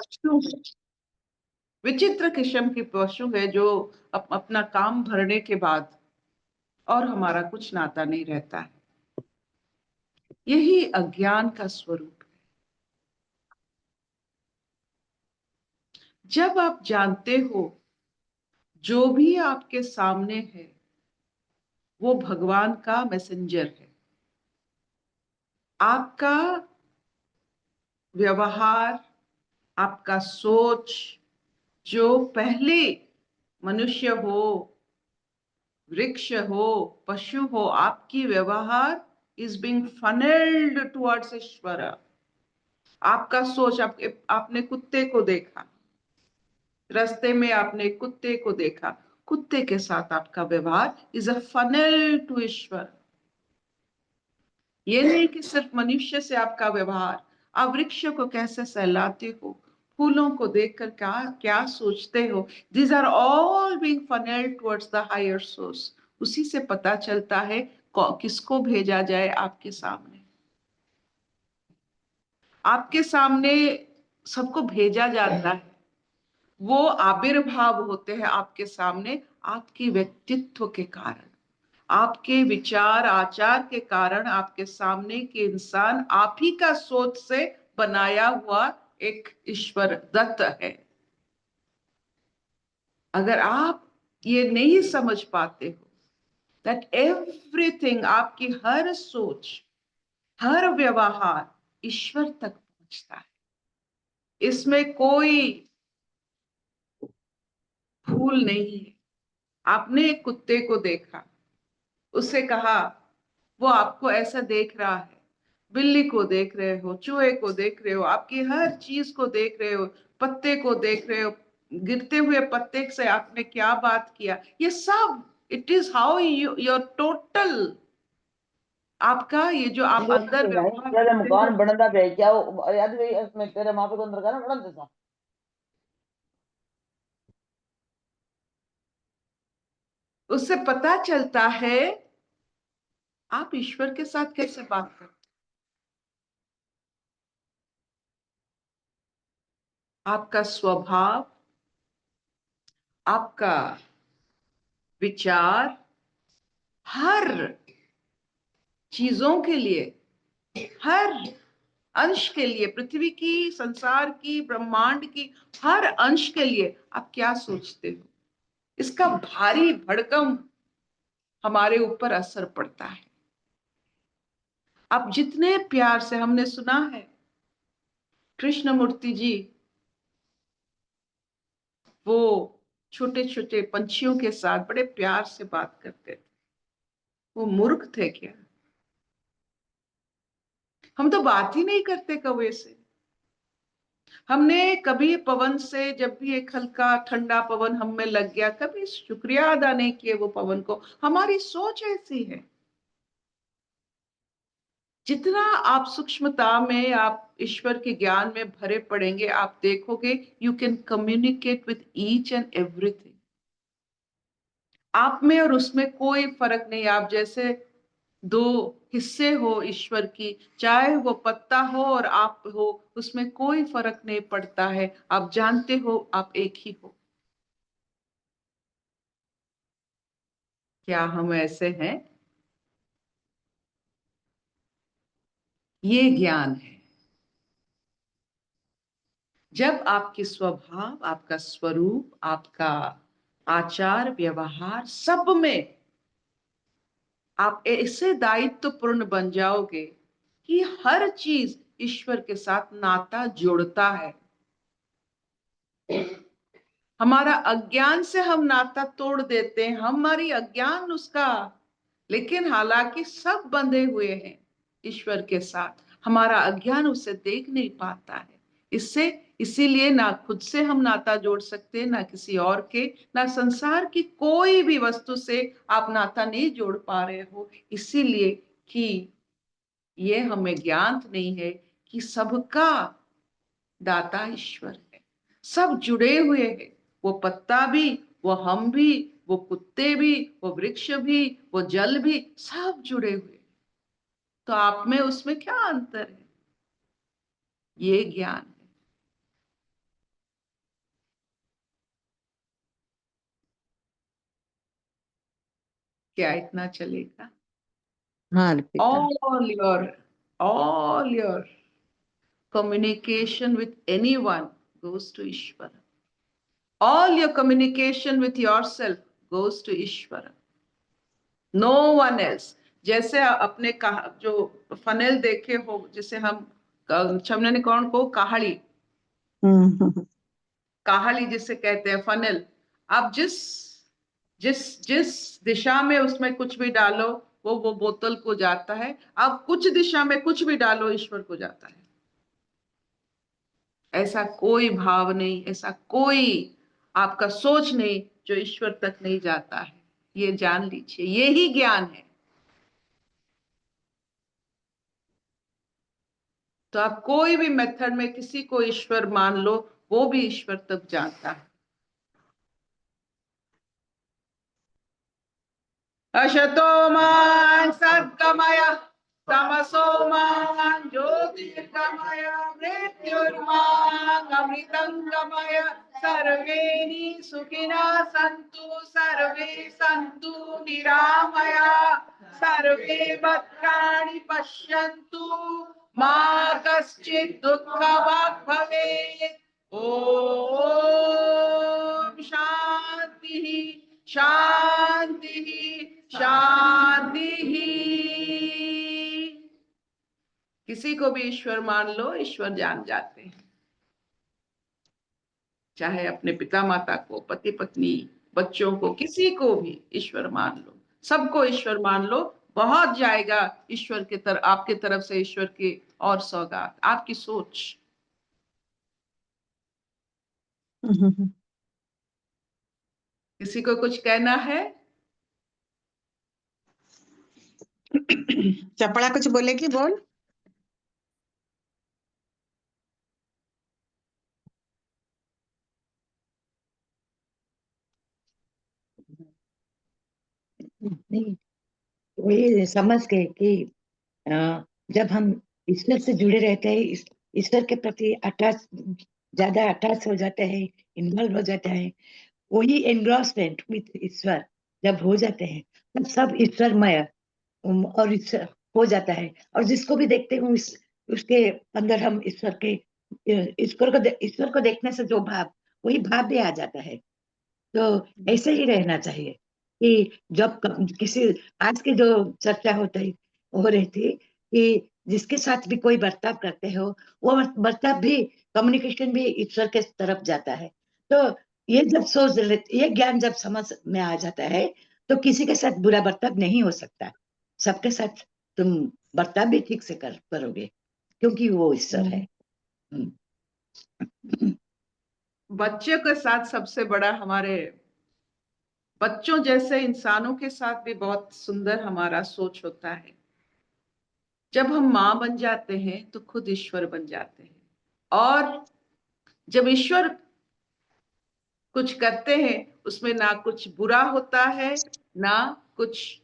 पशु है, विचित्र किस्म की पशु है जो अपना काम भरने के बाद और हमारा कुछ नाता नहीं रहता है। यही अज्ञान का स्वरूप है। जब आप जानते हो जो भी आपके सामने है वो भगवान का मैसेंजर है, आपका व्यवहार, आपका सोच, जो पहले मनुष्य हो, वृक्ष हो, पशु हो, आपकी व्यवहार इज बीइंग फनेल्ड टुवर्ड्स ईश्वर। आपका सोच, आपने कुत्ते को देखा, रास्ते में आपने कुत्ते को देखा, कुत्ते के साथ आपका व्यवहार इज अ फनेल टू ईश्वर। ये नहीं कि सिर्फ मनुष्य से आपका व्यवहार, आप वृक्ष को कैसे सहलाते हो, फूलों को देखकर क्या क्या सोचते हो, these are all being funneled towards the higher source. उसी से पता चलता है किसको भेजा जाए आपके सामने। आपके सामने सबको भेजा जाता है, वो आविर्भाव होते हैं आपके सामने आपके व्यक्तित्व के कारण, आपके विचार आचार के कारण। आपके सामने के इंसान आप ही का सोच से बनाया हुआ एक ईश्वर दत्त है। अगर आप ये नहीं समझ पाते हो दैट एवरीथिंग, आपकी हर सोच, हर व्यवहार ईश्वर तक पहुंचता है, इसमें कोई भूल नहीं है। आपने एक कुत्ते को देखा, उससे कहा, वो आपको ऐसा देख रहा है, बिल्ली को देख रहे हो, चूहे को देख रहे हो, आपकी हर चीज को देख रहे हो, पत्ते को देख रहे हो, गिरते हुए पत्ते से आपने क्या बात किया, ये सब it is how your total, आपका ये जो आप अंदर व्यवहार तेरे करते हो, मकान बनता पे क्या याद भी इसमें तेरे माँ पे को अंदर का ना बना देता। उससे पता चलता है आप ईश्वर के साथ कैसे बात करते हो। आपका स्वभाव, आपका विचार, हर चीजों के लिए, हर अंश के लिए, पृथ्वी की, संसार की, ब्रह्मांड की हर अंश के लिए आप क्या सोचते हो, इसका भारी भड़कम हमारे ऊपर असर पड़ता है। आप जितने प्यार से, हमने सुना है कृष्णमूर्ति जी, वो छोटे छोटे पंछियों के साथ बड़े प्यार से बात करते थे। वो मूर्ख थे क्या? हम तो बात ही नहीं करते कौवे से। हमने कभी पवन से, जब भी एक हल्का ठंडा पवन हम में लग गया, कभी शुक्रिया अदा नहीं किए वो पवन को। हमारी सोच ऐसी है। जितना आप सूक्ष्मता में, आप ईश्वर के ज्ञान में भरे पड़ेंगे, आप देखोगे you can communicate with each and everything. आप में और उसमें कोई फर्क नहीं। आप जैसे दो हिस्से हो ईश्वर की, चाहे वो पत्ता हो और आप हो, उसमें कोई फर्क नहीं पड़ता है। आप जानते हो आप एक ही हो। क्या हम ऐसे हैं? ये ज्ञान है। जब आपकी स्वभाव, आपका स्वरूप, आपका आचार व्यवहार सब में आप ऐसे दायित्वपूर्ण बन जाओगे कि हर चीज ईश्वर के साथ नाता जोड़ता है। हमारा अज्ञान से हम नाता तोड़ देते हैं, हमारी अज्ञान उसका, लेकिन हालांकि सब बंधे हुए हैं ईश्वर के साथ, हमारा अज्ञान उसे देख नहीं पाता है। इससे, इसीलिए ना खुद से हम नाता जोड़ सकते, ना किसी और के, ना संसार की कोई भी वस्तु से आप नाता नहीं जोड़ पा रहे हो, इसीलिए कि ये हमें ज्ञान नहीं है कि सबका दाता ईश्वर है। सब जुड़े हुए हैं, वो पत्ता भी, वो हम भी, वो कुत्ते भी, वो वृक्ष भी, वो जल भी, सब जुड़े हुए। तो आप में उसमें क्या अंतर है? ये ज्ञान है। क्या इतना चलेगा? हाँ Arpita, all your communication with anyone goes to Ishvara. All your communication with yourself goes to Ishvara. No one else. जैसे अपने जो फनेल देखे हो, जिसे हम छमने ने कौन को कहाड़ी, कहाड़ी जिसे कहते हैं फनेल। आप जिस जिस जिस दिशा में उसमें कुछ भी डालो वो बोतल को जाता है। आप कुछ दिशा में कुछ भी डालो ईश्वर को जाता है। ऐसा कोई भाव नहीं, ऐसा कोई आपका सोच नहीं जो ईश्वर तक नहीं जाता है। ये जान लीजिए, ये ही ज्ञान है। तो आप कोई भी मेथड में किसी को ईश्वर मान लो, वो भी ईश्वर तक जानता है। अशतो मा सद्गमय तमसो मा ज्योतिर्गमय मृत्युर्मामृतंगमय सर्वे सुखिनः सन्तु सर्वे सन्तु निरामया सर्वे भद्राणि पश्यन्तु मा कश्चित् दुःखभाग् भवेत्। ओम शांति शांति शांति। किसी को भी ईश्वर मान लो, ईश्वर जान जाते हैं। चाहे अपने पिता माता को, पति पत्नी, बच्चों को, किसी को भी ईश्वर मान लो, सबको ईश्वर मान लो, बहुत जाएगा ईश्वर के तरफ, आपके तरफ से ईश्वर की और सौगात। आपकी सोच। किसी को कुछ कहना है? चपड़ा कुछ बोलेगी? बोल। नहीं, वो ये समझ गए कि जब हम ईश्वर से जुड़े रहते हैं, ईश्वर के प्रति ज्यादा अटैच हो जाते हैं, इन्वॉल्व हो जाते हैं, वही एनग्रॉसमेंट विथ ईश्वर जब हो जाते हैं, तब सब ईश्वरमय और ईश्वर हो जाता है। और जिसको भी देखते हैं उसके अंदर हम ईश्वर को देखने से जो भाव, वही भाव भी आ जाता है। तो ऐसे ही रहना चाहिए कि जब किसी, आज की जो चर्चा हो रही थी कि जिसके साथ भी कोई बर्ताव करते हो, वो बर्ताव भी, कम्युनिकेशन भी ईश्वर के तरफ जाता है। तो ये जब सोच लेते, ये ज्ञान जब समझ में आ जाता है, तो किसी के साथ बुरा बर्ताव नहीं हो सकता। सबके साथ तुम बर्ताव भी ठीक से करोगे, क्योंकि वो ईश्वर है। बच्चे के साथ सबसे बड़ा, हमारे बच्चों जैसे इंसानों के साथ भी बहुत सुंदर हमारा सोच होता है। जब हम माँ बन जाते हैं तो खुद ईश्वर बन जाते हैं, और जब ईश्वर कुछ करते हैं उसमें ना कुछ बुरा होता है ना कुछ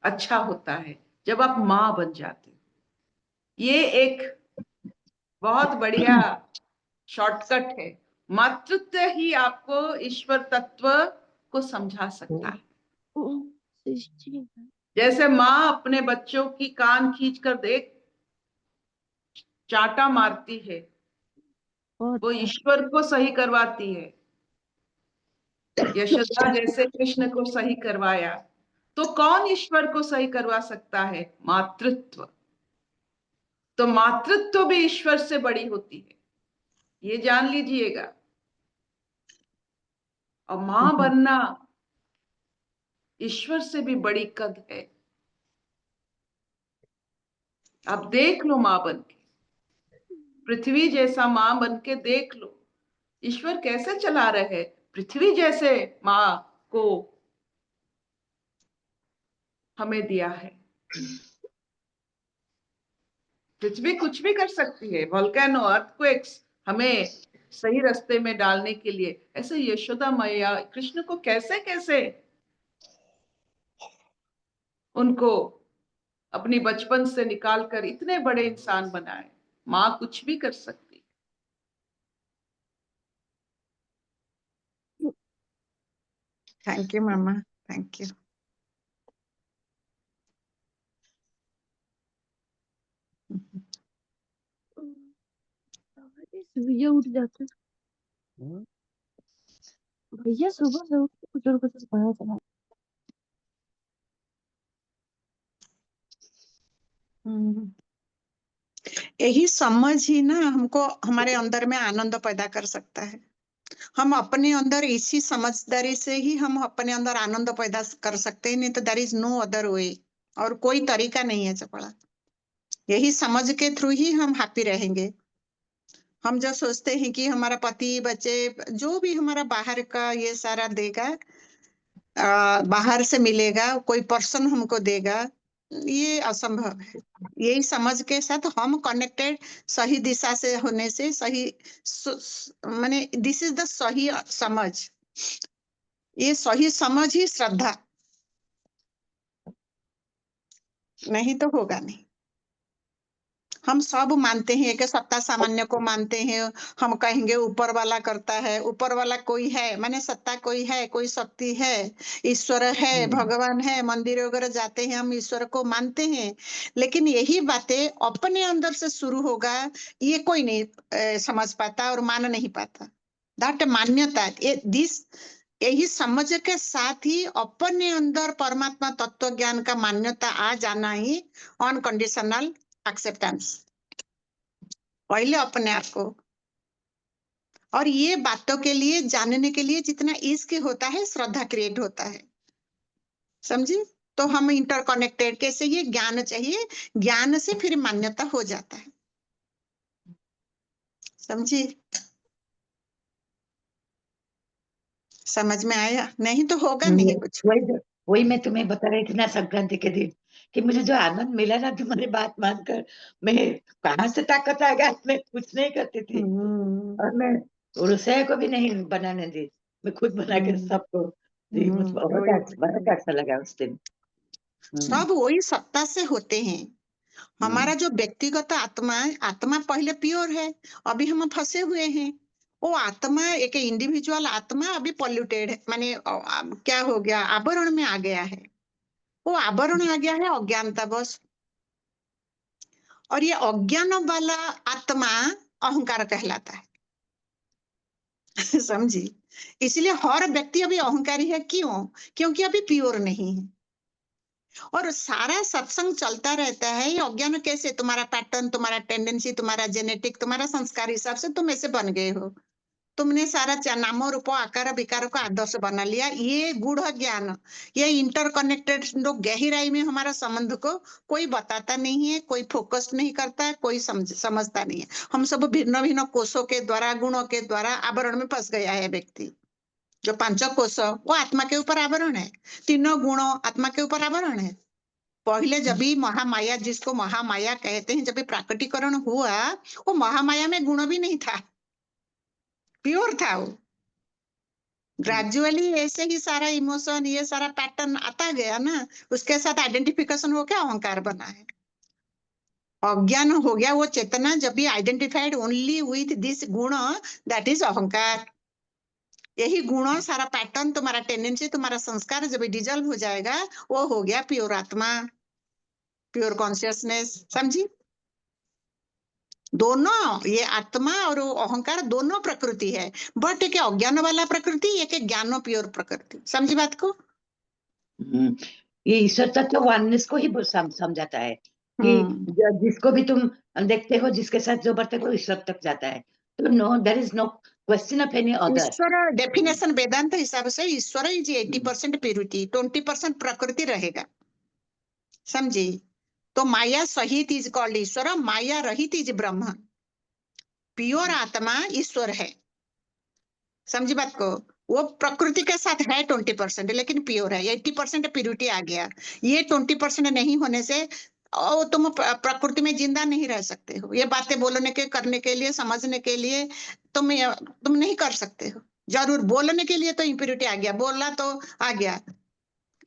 अच्छा होता है, जब आप माँ बन जाते हो। ये एक बहुत बढ़िया शॉर्टकट है। मातृत्व ही आपको ईश्वर तत्व को समझा सकता है। जैसे माँ अपने बच्चों की कान खींचकर देख चांटा मारती है, वो ईश्वर को सही करवाती है। यशोदा जैसे कृष्ण को सही करवाया, तो कौन ईश्वर को सही करवा सकता है? मातृत्व। तो मातृत्व भी ईश्वर से बड़ी होती है, ये जान लीजिएगा। और मां बनना ईश्वर से भी बड़ी कद है। आप देख लो, मां बन के, पृथ्वी जैसा मां बन के देख लो, ईश्वर कैसे चला रहे। पृथ्वी जैसे मां को हमें दिया है। पृथ्वी कुछ भी कर सकती है, वोल्केनो, अर्थक्वेक्स, हमें सही रास्ते में डालने के लिए। ऐसे यशोदा मैया कृष्ण को कैसे कैसे उनको अपनी बचपन से निकालकर इतने बड़े इंसान बनाए। माँ कुछ भी कर सकती। Thank you mama, thank you. भैया उठ जाते, भैया सुबह से उठ के कुछ और कुछ पता चला। यही समझ ही ना हमको हमारे अंदर में आनंद पैदा कर सकता है। हम अपने अंदर इसी समझदारी से ही हम अपने अंदर आनंद पैदा कर सकते हैं, नहीं तो there is no other way, और कोई तरीका नहीं है चपड़ा। यही समझ के थ्रू ही हम हैप्पी रहेंगे। हम जो सोचते हैं कि हमारा पति बच्चे जो भी हमारा बाहर का ये सारा देगा, बाहर से मिलेगा, कोई पर्सन हमको देगा, ये असंभव है। यही समझ के साथ हम कनेक्टेड सही दिशा से होने से सही माने दिस इज द सही समझ। ये सही समझ ही श्रद्धा, नहीं तो होगा नहीं। हम सब मानते हैं, एक सत्ता सामान्य को मानते हैं। हम कहेंगे ऊपर वाला करता है, ऊपर वाला कोई है, माने सत्ता कोई है, कोई शक्ति है, ईश्वर है, भगवान है, मंदिर वगैरह जाते हैं, हम ईश्वर को मानते हैं। लेकिन यही बातें अपने अंदर से शुरू होगा, ये कोई नहीं समझ पाता और मान नहीं पाता। दैट मान्यता, यही समझ के साथ ही अपने अंदर परमात्मा तत्व ज्ञान का मान्यता आ जाना ही अनकंडीशनल एक्सेप्टेंस, पहले अपने आप को। और ये बातों के लिए जानने के लिए जितना इश्क होता है, श्रद्धा क्रिएट होता है, समझी? तो हम इंटरकनेक्टेड, कैसे? ये ज्ञान चाहिए, ज्ञान से फिर मान्यता हो जाता है, समझी? समझ में आया? नहीं तो होगा नहीं कुछ। वही मैं तुम्हें बता रही थी ना संक्रांति के दिन, कि मुझे जो आनंद मिला ना तुम्हारी बात मानकर, मैं कहाँ से ताकत आ गया, मैं कुछ नहीं करती थी, और मैं रसोई को भी नहीं बनाने दी, मैं खुद बना के सबको दी। मुझे बहुत अच्छा लगा उस दिन। सब वही सत्ता से होते हैं। हमारा जो व्यक्तिगत आत्मा, आत्मा पहले प्योर है, अभी हम फंसे हुए हैं। वो आत्मा, एक इंडिविजुअल आत्मा अभी पॉल्यूटेड है, माने क्या हो गया, आवरण में आ गया है। वो आवरण आ गया है अज्ञानता बस। और ये अज्ञान वाला आत्मा अहंकार कहलाता है। समझी? इसलिए हर व्यक्ति अभी अहंकारी है। क्यों? क्योंकि अभी प्योर नहीं है। और सारा सत्संग चलता रहता है, ये अज्ञान कैसे? तुम्हारा पैटर्न, तुम्हारा टेंडेंसी, तुम्हारा जेनेटिक, तुम्हारा संस्कार हिसाब से तुम ऐसे बन गए हो। तुमने सारा नामो रूपो आकार विकार को आदर्श बना लिया। ये गूढ़ ज्ञान, ये इंटरकनेक्टेड लोग गहराई में हमारा संबंध को कोई बताता नहीं है, कोई फोकस नहीं करता है, कोई समझता नहीं है। हम सब भिन्न भिन्न कोषों के द्वारा, गुणों के द्वारा आवरण में फंस गया है व्यक्ति। जो पंच कोश वो आत्मा के ऊपर आवरण है, तीनों गुणों आत्मा के ऊपर आवरण है। पहले जब भी महामाया, जिसको महामाया कहते हैं, जब भी प्राकटीकरण हुआ, वो महामाया में गुण भी नहीं था, प्योर था वो। ग्रेजुअली ऐसे ही सारा इमोशन, ये सारा पैटर्न आता गया ना, उसके साथ आइडेंटिफिकेशन हो गया, अहंकार बना है, अज्ञान हो गया। वो चेतना जब भी आइडेंटिफाइड ओनली विथ दिस गुण, दैट इज अहंकार। यही गुण, सारा पैटर्न, तुम्हारा टेंडेंसी, तुम्हारा संस्कार जब डिजल्व हो जाएगा, वो हो गया प्योर आत्मा, प्योर कॉन्शियसनेस। समझी? दोनों, ये आत्मा और अहंकार दोनों प्रकृति है, बट एक अज्ञान वाला प्रकृति, एक ज्ञानो प्योर प्रकृति। समझी बात को? ये ईश्वर तत्व वननेस को ही समझाता है कि जिसको भी तुम देखते हो, जिसके साथ जो बढ़ते हो, ईश्वर तक जाता है। तो no, there is no question of any other. ईश्वर डेफिनेशन वेदांत हिसाब से ईश्वर इज 80% प्यूरिटी, 20% प्रकृति रहेगा। समझी? तो माया सहित इज कॉल्ड ईश्वर, माया रहित इज ब्रह्म। प्योर आत्मा ईश्वर है। समझी बात को? वो प्रकृति के साथ है 20%, लेकिन प्योर है। 80% प्यूरिटी आ गया। ये 20% नहीं होने से और तुम प्रकृति में जिंदा नहीं रह सकते हो। ये बातें बोलने के, करने के लिए, समझने के लिए तुम नहीं कर सकते हो। जरूर बोलने के लिए तो इम्प्योरिटी आ गया, बोला तो आ गया।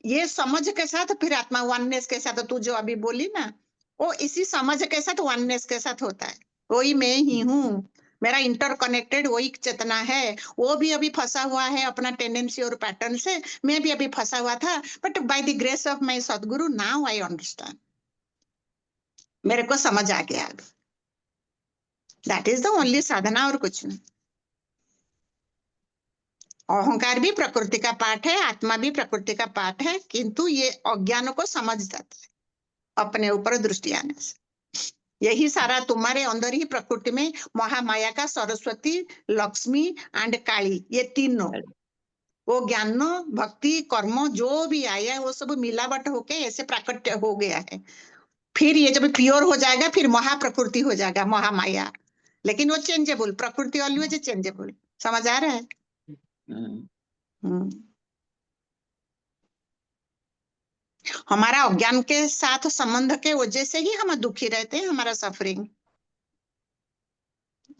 ये समझ के साथ फिर आत्मा वननेस के साथ, तू जो अभी बोली ना, वो इसी समझ के साथ वननेस के साथ होता है। वही मैं ही हूँ, मेरा इंटरकनेक्टेड वही चेतना है। वो भी अभी फंसा हुआ है अपना टेंडेंसी और पैटर्न से, मैं भी अभी फंसा हुआ था, but by the grace of my सदगुरु नाउ आई अंडरस्टैंड। मेरे को समझ आ गया। दैट इज द ओनली साधना, और कुछ नहीं। अहंकार भी प्रकृति का पार्ट है, आत्मा भी प्रकृति का पार्ट है, किंतु ये अज्ञान को समझ जाता है अपने ऊपर दृष्टि आने से। यही सारा तुम्हारे अंदर ही प्रकृति में महामाया का सरस्वती, लक्ष्मी एंड काली, ये तीनों, वो ज्ञान, भक्ति, कर्म जो भी आया है वो सब मिलावट होके ऐसे प्राकट्य हो गया है। फिर ये जब प्योर हो जाएगा फिर महाप्रकृति हो जाएगा, महामाया। लेकिन वो चेंजेबल, प्रकृति ऑलवेज चेंजेबल। समझ आ रहा है? हमारा अज्ञान के साथ संबंध के वजह से ही हम दुखी रहते हैं, हमारा सफरिंग।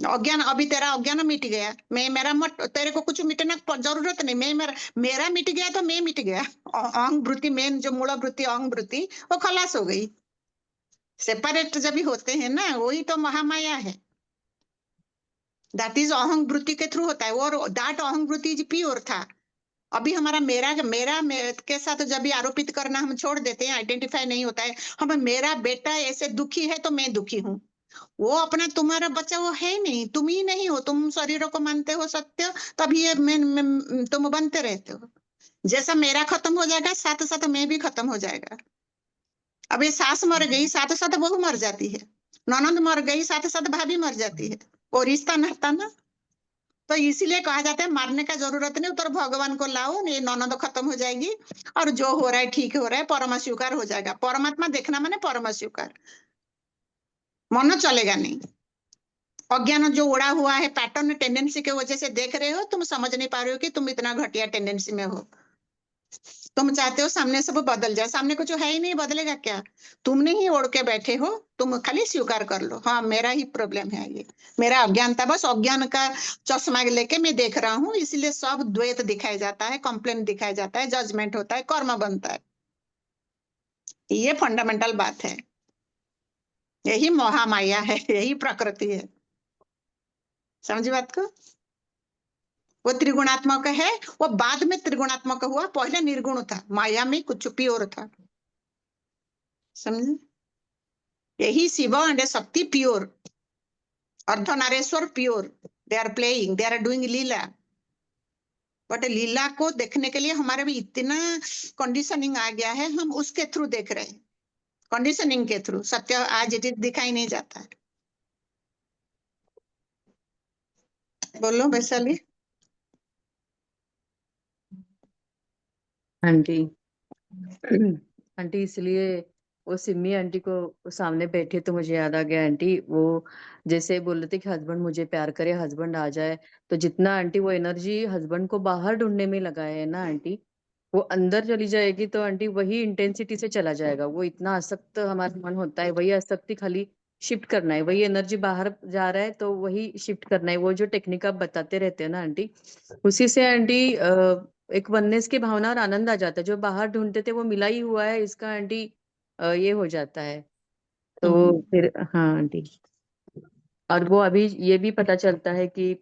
अज्ञान, अभी तेरा अज्ञान मिट गया, मैं मेरा मत, तेरे को कुछ मिटना जरूरत नहीं, मैं मेरा मिट गया तो मैं मिट गया। अहंग वृत्ति, मेन जो मूल वृत्ति अहंग वृत्ति, वो खलास हो गई। सेपरेट जब भी होते हैं ना, वही तो महामाया है। दैट इज अहंग वृत्ति के थ्रू होता है, और दैट अहंग वृत्ति इज प्योर था। अभी हमारा मेरा के साथ जब भी आरोपित करना हम छोड़ देते हैं, आइडेंटिफाई नहीं होता है, हम मेरा बेटा ऐसे दुखी है तो मैं दुखी हूँ। वो अपना तुम्हारा बच्चा वो है नहीं, तुम ही नहीं हो। तुम शरीरों को मानते हो सत्य, तभी ये तुम बनते रहते हो। जैसा मेरा खत्म हो जाएगा साथ साथ मैं भी खत्म हो जाएगा। अब ये सास मर गई साथ साथ बहू मर जाती है, ननद मर गई साथ साथ भाभी मर जाती है, वो रिश्ता नाता ना। तो इसीलिए कहा जाता है मारने का जरूरत नहीं, उधर भगवान को लाओ, ये ननद खत्म हो जाएगी और जो हो रहा है ठीक हो रहा है, परम स्वीकार हो जाएगा। परमात्मा देखना माने परम स्वीकार, मन चलेगा नहीं। अज्ञान जो उड़ा हुआ है पैटर्न टेंडेंसी के वजह से देख रहे हो, तुम समझ नहीं पा रहे हो कि तुम इतना घटिया टेंडेंसी में हो। तुम चाहते हो सामने सब बदल जाए, सामने कुछ है ही नहीं, बदलेगा क्या? तुमने ही ओढ़ के बैठे हो, तुम खाली स्वीकार कर लो, हाँ मेरा ही प्रॉब्लम है, ये मेरा अज्ञान था, बस अज्ञान का चश्मा लेके मैं देख रहा हूँ, इसलिए सब द्वैत दिखाया जाता है, कंप्लेन दिखाया जाता है, जजमेंट होता है, कर्म बनता है। ये फंडामेंटल बात है, यही महामाया है, यही प्रकृति है। समझी बात को? वो त्रिगुणात्मक है, वो बाद में त्रिगुणात्मक हुआ, पहले निर्गुण था, माया में कुछ प्योर था। समझे? यही Shiva and Shakti pure, Ardhanarishvara pure, they are playing, they are doing leela. But लीला को देखने के लिए हमारे भी इतना कंडीशनिंग आ गया है, हम उसके थ्रू देख रहे हैं, कंडीशनिंग के थ्रू। सत्य आज इट दिखाई नहीं जाता है। बोलो वैशाली। आंटी आंटी इसलिए वो सिमी आंटी को सामने बैठे तो मुझे याद आ गया आंटी, वो जैसे बोल रहे थे कि हस्बैंड मुझे प्यार करे, हस्बैंड आ जाए, तो जितना आंटी वो एनर्जी हस्बैंड को बाहर ढूंढने में लगाए है ना आंटी, वो अंदर चली जाएगी तो आंटी वही इंटेंसिटी से चला जाएगा। वो इतना आसक्त हमारा मन होता है, वही आसक्ति खाली शिफ्ट करना है, वही एनर्जी बाहर जा रहा है तो वही शिफ्ट करना है। वो जो टेक्निक आप बताते रहते हैं ना आंटी, उसी से आंटी एक वननेस की भावना और आनंद आ जाता है। जो बाहर ढूंढते थे वो मिला ही हुआ है इसका आंटी, ये हो जाता है। तो फिर हाँ आंटी, और वो अभी ये भी पता चलता है कि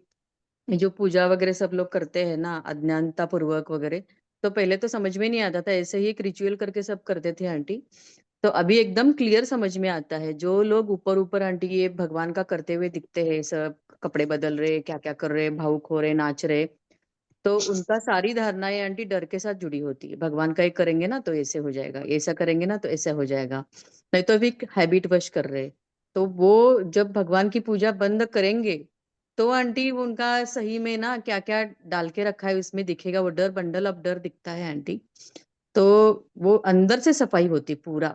जो पूजा वगैरह सब लोग करते हैं ना अज्ञानता पूर्वक वगैरह, तो पहले तो समझ में नहीं आता था, ऐसे ही एक रिचुअल करके सब करते थे आंटी। तो अभी एकदम क्लियर समझ में आता है। जो लोग ऊपर ऊपर आंटी ये भगवान का करते हुए दिखते हैं, सब कपड़े बदल रहे, क्या क्या कर रहे, भावुक हो रहे, नाच रहे, तो उनका सारी धारणाएं आंटी डर के साथ जुड़ी होती है। भगवान का एक करेंगे ना तो ऐसे हो जाएगा, ऐसा करेंगे ना तो ऐसा हो जाएगा, नहीं तो अभी हैबिट वश कर रहे। तो वो जब भगवान की पूजा बंद करेंगे तो आंटी उनका सही में ना क्या क्या डाल के रखा है उसमें दिखेगा, वो डर, बंडल ऑफ डर दिखता है आंटी। तो वो अंदर से सफाई होती, पूरा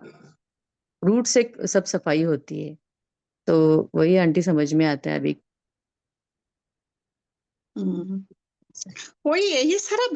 रूट से सब सफाई होती है। तो वही आंटी समझ में आता है अभी। वही यही सारा